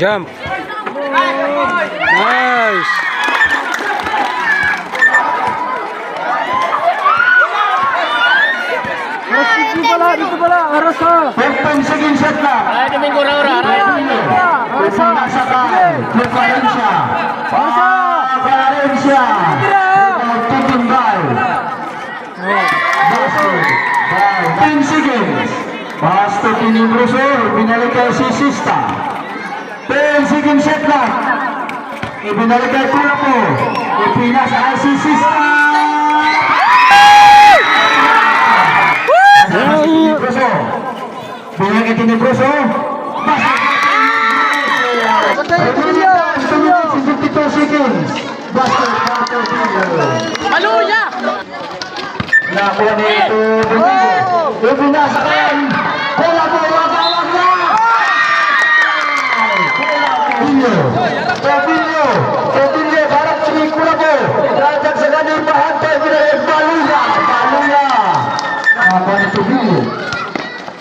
Jump! Jump! Nice! Dito pala, aras ha. 15 seconds shot lang. Ay, Domingo Raura. Valencia. Valencia. Taking by. 10 seconds. Pasto Tinibroso, binalik kay si Sista. 10 seconds shot lang. Ibinalik kay Kulapo. Ipinas ay si Sista. Tinibroso. Binalik kay Tinibroso. Maluya! Nakuha nito. Ibinasakan. Bola po, wag na. Tobilyo, harap si Kulapo. Rajak sa ganun, mahantay, binalik, Baluya. Nakuha ni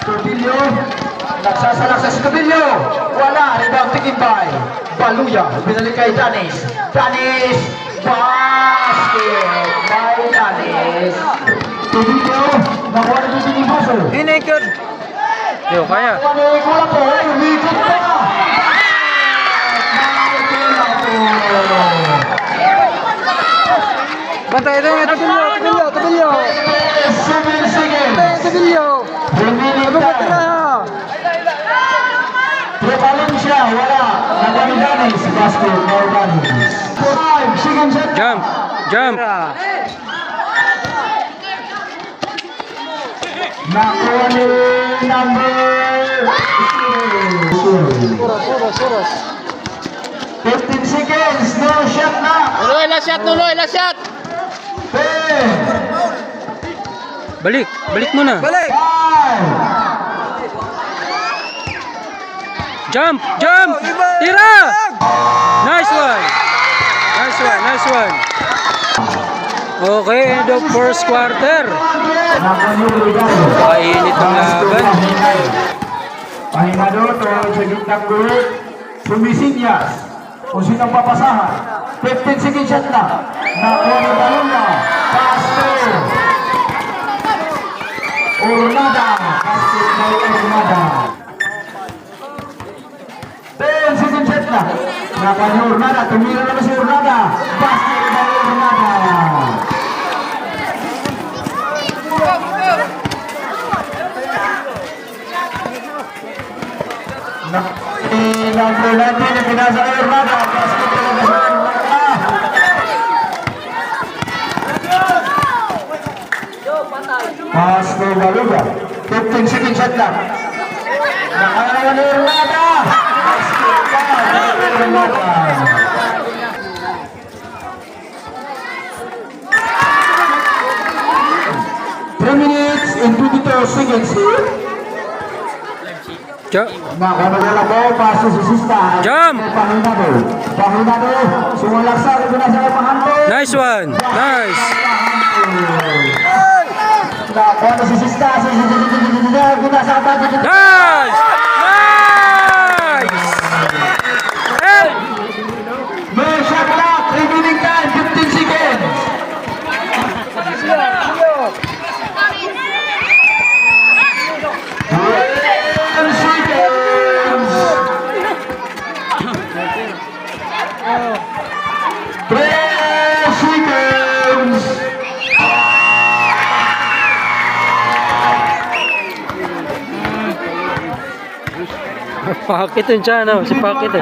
Tobilyo. Nagsasalak sa si Tobilyo. Wala, rebound taking by Baluya. Binalik kay Danis. Basket by Danis. Tobilyo, nakuha ni Tinibroso. Inekod. Yo, kaya. Kulapo, umikot pa. Bantay ito, Tobilyo. 7 seconds. Tobilyo. Remaining Abang time. na. Valencia, wala. Nakuha Danis. Basket, no Danis. 5 seconds shot. Jump! Jump! Nakuha ni number Suras. 15 seconds. No shot na. Nuloy, last shot, Nuloy, last shot! 10, Balik muna. 5, Jump! Tira! Nice one! Okay, end of first quarter. Painit ang laban. Pahinado to sa gitnang gulo. Sumisinyas. Kung sinong papasahan. 15 seconds shot na. Nakuha ni Baluya. Pasto. Ornada. Basket by Ornada. 10 seconds shot na. Nakuha ni Ornada. Tumira naman si Ornada. Basket by Ornada. Number 19 na pinasa kay Ornada. Basket talaga sa Ornada. Pass kay Baluya. 15 seconds shot lang. Nakalawa ni Ornada. Basket pa. Ornada. Minutes and 22 seconds. Nakabagala po, paso si Sista. Jump! Pahinado. Sumalaksa, binasa kay Pahanto. Nice one! Nice! Nakuha na si Sista. Binasa kay Pahanto. Nice! Hey! May shot clock. Remaining time, 15 seconds. Pakit yun siya, no? Si Pakit eh.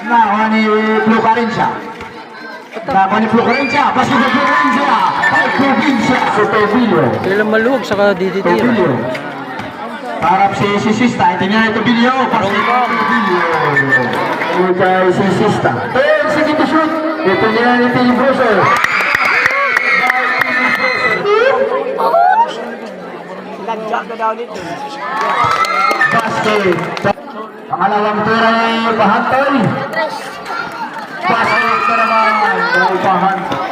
Nakuha ni Blue Valencia. Laban ni Florencia. Pass to Florencia. By Provincia. So Tobilio. Kailan maluwag, saka diditira. Tobilio. Harap si Sista. Ito niya Tobilio. Pass to Tobilio. Ito kay si Sista. 10 seconds to shoot. Ito niya ni Tinibroso. Basket. Pangalawang tira ni Pahantoy. Basket na naman. Dari Pahantoy.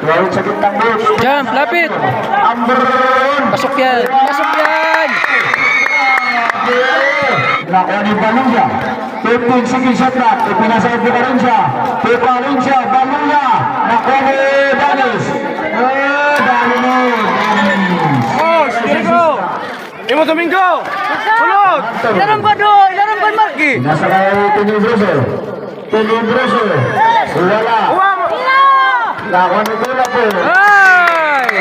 Dari sa gitnang box. Jump, lapit. Ambron. Pasok yan. Pasok yan. Nakuha ni Baluya. 15 seconds shot clock. Ipinasahid ni Valencia. Valencia. Baluya. Nakuha ni Danis. Imo Domingo! Sulod! Ilaram ba do? Ilaram ba Marky? Nasa kay Tinibroso. Tinibroso. Wala. Nakuha ni Tula po. Ay!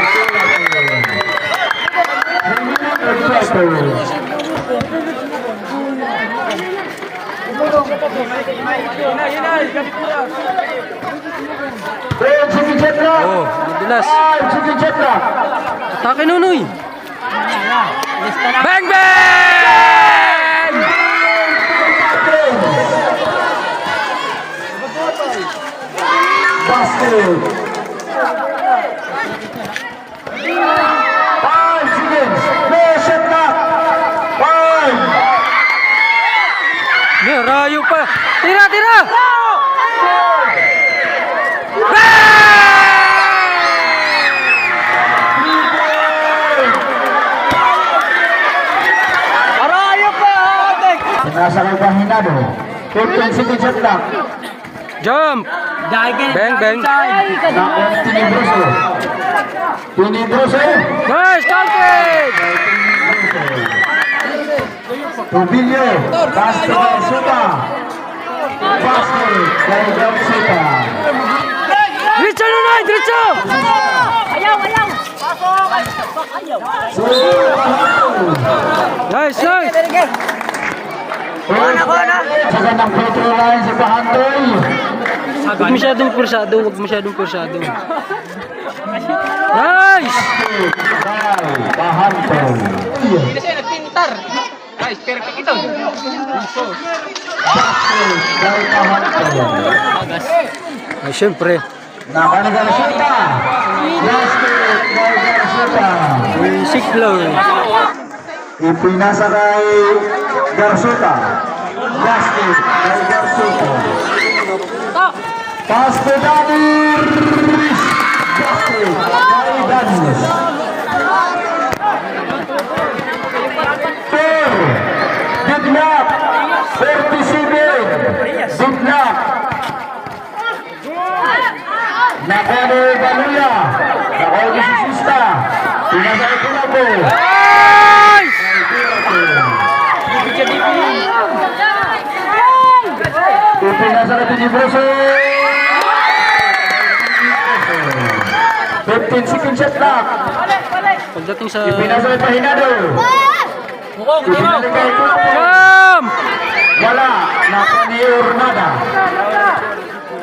Oh, nadulas. Atake Nunoy. Bang bang! Basket. 5 seconds. No shot clock. 5. May rayo pa. Tira, tira! Nasa kay Pahinado. 15 seconds shot clock. Jump! Bang bang! Nakuha ni Tinibroso. Tinibroso. Nice, counted! Tobilio. Basket kay Suta. Basket kay Suta. Diretso Nunoy, diretso! Nice, nice! Sa gandang petro line si Pahantoy. Huwag masyadong pursado, huwag masyadong pursado. Nice! Pahantoy. Hindi na siya nagpintar. Guys, perfect ito. Basket kay Pahantoy. Ay, syempre. Nakuha ni Garzuta. Basket kay Garzuta. Sick blow. Ipinasa kay Garzuta. Basket kay Garzuta. Pass to Danis. Basket kay Danis. 4. Good luck. 37. Good luck. Nakuha ni Baluya. Nakuha ni Sista. Pinasa kay Tulapo. Nice! Ipinasa kay Tinibroso. 15 seconds shot clock. Pagdating sa... Ipinasa kay Pahinado. Ipinasa kay Tulapo. Jump! Wala. Nakuha ni Ornada.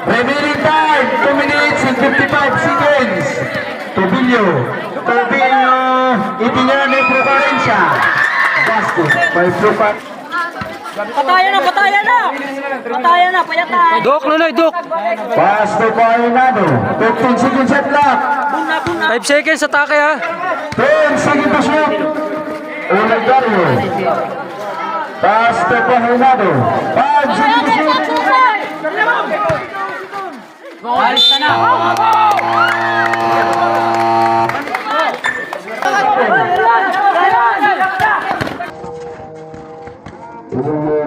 Remaining time, 2 minutes and 55 seconds. Tobilio. Tobilio. Itinira ni Provincia. Basket by Provincia. Patayan na, patayan na! Patayan na, payatan! Dok, Nunoy, dok! Pass to Pahinado. 15 seconds shot clock. 5 seconds, atake ha! 10 seconds to shoot. Olegario. Pass to Pahinado. 5 seconds to shoot. Alis ka na! Thank you.